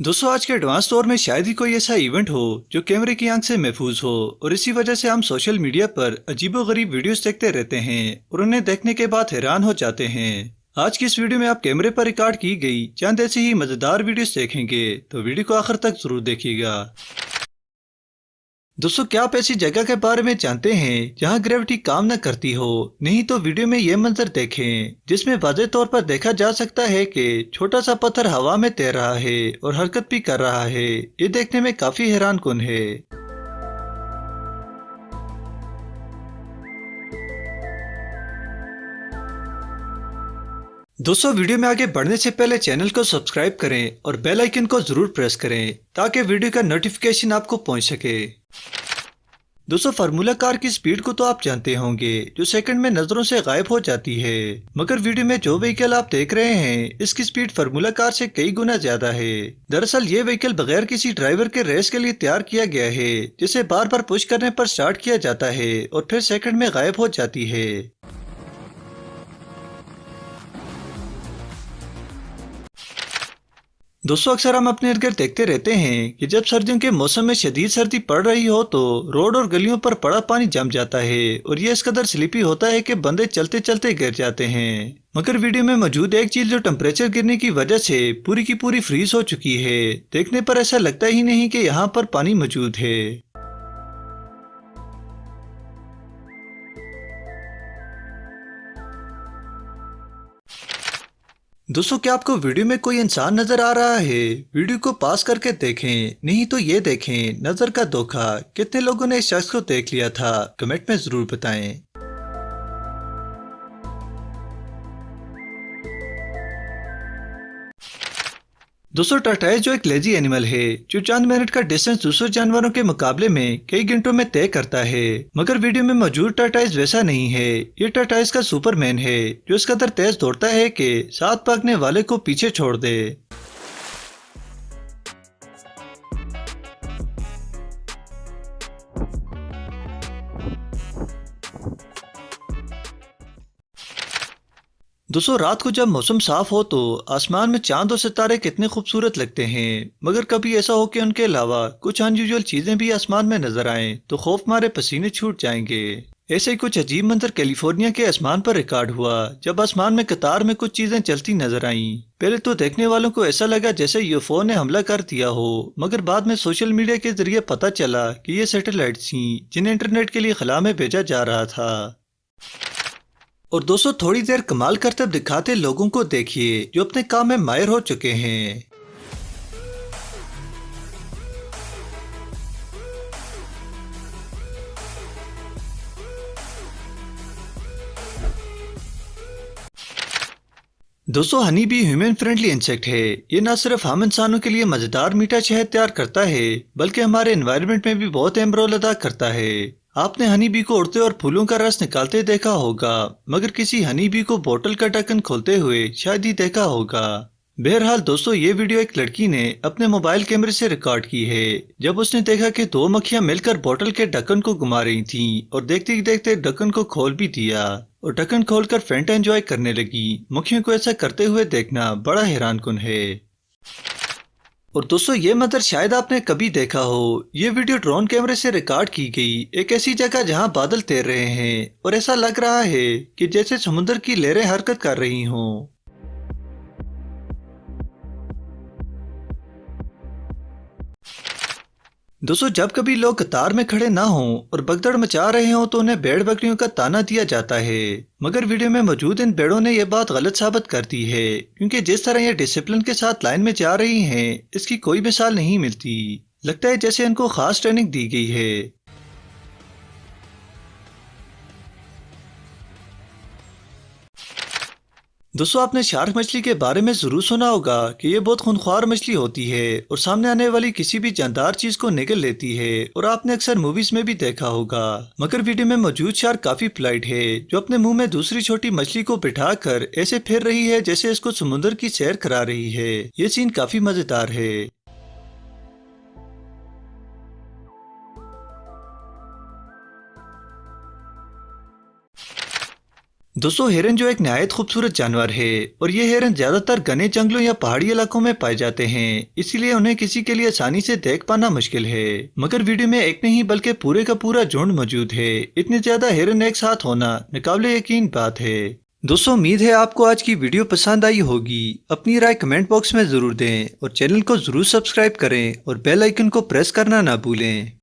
दोस्तों आज के एडवांस दौर में शायद ही कोई ऐसा इवेंट हो जो कैमरे की आंख से महफूज हो और इसी वजह से हम सोशल मीडिया पर अजीबोगरीब वीडियोस देखते रहते हैं और उन्हें देखने के बाद हैरान हो जाते हैं। आज की इस वीडियो में आप कैमरे पर रिकॉर्ड की गई चंद ऐसी ही मजेदार वीडियोस देखेंगे, तो वीडियो को आखिर तक जरूर देखिएगा। दोस्तों क्या आप ऐसी जगह के बारे में जानते हैं जहां ग्रेविटी काम न करती हो? नहीं तो वीडियो में ये मंजर देखें जिसमें वाज़ेह तौर पर देखा जा सकता है कि छोटा सा पत्थर हवा में तैर रहा है और हरकत भी कर रहा है। ये देखने में काफी हैरान कुन है। दोस्तों वीडियो में आगे बढ़ने से पहले चैनल को सब्सक्राइब करें और बेल आइकन को जरूर प्रेस करें ताकि वीडियो का नोटिफिकेशन आपको पहुंच सके। दोस्तों फार्मूला कार की स्पीड को तो आप जानते होंगे, जो सेकंड में नजरों से गायब हो जाती है। मगर वीडियो में जो व्हीकल आप देख रहे हैं इसकी स्पीड फार्मूला कार से कई गुना ज्यादा है। दरअसल ये व्हीकल बगैर किसी ड्राइवर के रेस के लिए तैयार किया गया है, जिसे बार बार पुश करने पर स्टार्ट किया जाता है और फिर सेकंड में गायब हो जाती है। दोस्तों अक्सर हम अपने इर्द गिर्द देखते रहते हैं कि जब सर्दियों के मौसम में शदीद सर्दी पड़ रही हो तो रोड और गलियों पर पड़ा पानी जम जाता है और ये इस कदर स्लिपी होता है कि बंदे चलते चलते गिर जाते हैं। मगर वीडियो में मौजूद एक चीज जो टेम्परेचर गिरने की वजह से पूरी की पूरी फ्रीज हो चुकी है, देखने पर ऐसा लगता ही नहीं कि यहाँ पर पानी मौजूद है। दोस्तों क्या आपको वीडियो में कोई इंसान नजर आ रहा है? वीडियो को पास करके देखें, नहीं तो ये देखें नजर का धोखा। कितने लोगों ने इस शख्स को देख लिया था? कमेंट में जरूर बताएं। दोस्तों टर्टाइज जो एक लेजी एनिमल है जो चंद मिनट का डिस्टेंस दूसरे जानवरों के मुकाबले में कई घंटों में तय करता है। मगर वीडियो में मौजूद टर्टाइज वैसा नहीं है। ये टर्टाइज का सुपरमैन है जो इस कदर तेज दौड़ता है कि साथ भागने वाले को पीछे छोड़ दे। दोस्तों रात को जब मौसम साफ हो तो आसमान में चांद और सितारे कितने खूबसूरत लगते हैं। मगर कभी ऐसा हो कि उनके अलावा कुछ अनयूजुअल चीजें भी आसमान में नजर आएं तो खौफ मारे पसीने छूट जाएंगे। ऐसे ही कुछ अजीब मंजर कैलिफोर्निया के आसमान पर रिकॉर्ड हुआ जब आसमान में कतार में कुछ चीजें चलती नजर आईं। पहले तो देखने वालों को ऐसा लगा जैसे यूएफओ ने हमला कर दिया हो, मगर बाद में सोशल मीडिया के जरिए पता चला कि ये सैटेलाइट थी जिन्हें इंटरनेट के लिए खला में भेजा जा रहा था। और दोस्तों थोड़ी देर कमाल करतब दिखाते लोगों को देखिए जो अपने काम में माहिर हो चुके हैं। दोस्तों हनी भी ह्यूमन फ्रेंडली इंसेक्ट है। ये न सिर्फ हम इंसानों के लिए मजेदार मीठा शहद तैयार करता है बल्कि हमारे एनवायरनमेंट में भी बहुत अहम रोल अदा करता है। आपने हनी बी को उड़ते और फूलों का रस निकालते देखा होगा, मगर किसी हनी बी को बोतल का ढक्कन खोलते हुए शायद ही देखा होगा। बहरहाल दोस्तों ये वीडियो एक लड़की ने अपने मोबाइल कैमरे से रिकॉर्ड की है जब उसने देखा कि दो मक्खियां मिलकर बोतल के ढक्कन को घुमा रही थीं और देखते ही देखते ढक्कन को खोल भी दिया और ढक्कन खोलकर फेंटा एंजॉय करने लगी। मक्खियों को ऐसा करते हुए देखना बड़ा हैरान कुन है। और दोस्तों ये मंजर शायद आपने कभी देखा हो। ये वीडियो ड्रोन कैमरे से रिकॉर्ड की गई एक ऐसी जगह जहां बादल तैर रहे हैं और ऐसा लग रहा है कि जैसे समुद्र की लहरें हरकत कर रही हों। दोस्तों जब कभी लोग कतार में खड़े ना हों और भगदड़ मचा रहे हों तो उन्हें भेड़ बकरियों का ताना दिया जाता है। मगर वीडियो में मौजूद इन भेड़ों ने यह बात गलत साबित कर दी है, क्योंकि जिस तरह ये डिसिप्लिन के साथ लाइन में जा रही हैं इसकी कोई मिसाल नहीं मिलती। लगता है जैसे इनको खास ट्रेनिंग दी गई है। दोस्तों आपने शार्क मछली के बारे में जरूर सुना होगा कि ये बहुत खूंखार मछली होती है और सामने आने वाली किसी भी जानदार चीज को निगल लेती है और आपने अक्सर मूवीज में भी देखा होगा। मगर वीडियो में मौजूद शार्क काफी पोलाइट है जो अपने मुंह में दूसरी छोटी मछली को बिठाकर ऐसे फिर रही है जैसे इसको समुद्र की सैर करा रही है। ये सीन काफी मजेदार है। दोस्तों हिरन जो एक नहायत खूबसूरत जानवर है और ये हिरन ज्यादातर घने जंगलों या पहाड़ी इलाकों में पाए जाते हैं, इसीलिए उन्हें किसी के लिए आसानी से देख पाना मुश्किल है। मगर वीडियो में एक नहीं बल्कि पूरे का पूरा झुंड मौजूद है। इतने ज्यादा हिरन एक साथ होना नाकाबिले यकीन बात है। दोस्तों उम्मीद है आपको आज की वीडियो पसंद आई होगी। अपनी राय कमेंट बॉक्स में जरूर दें और चैनल को जरूर सब्सक्राइब करें और बेल आइकन को प्रेस करना ना भूलें।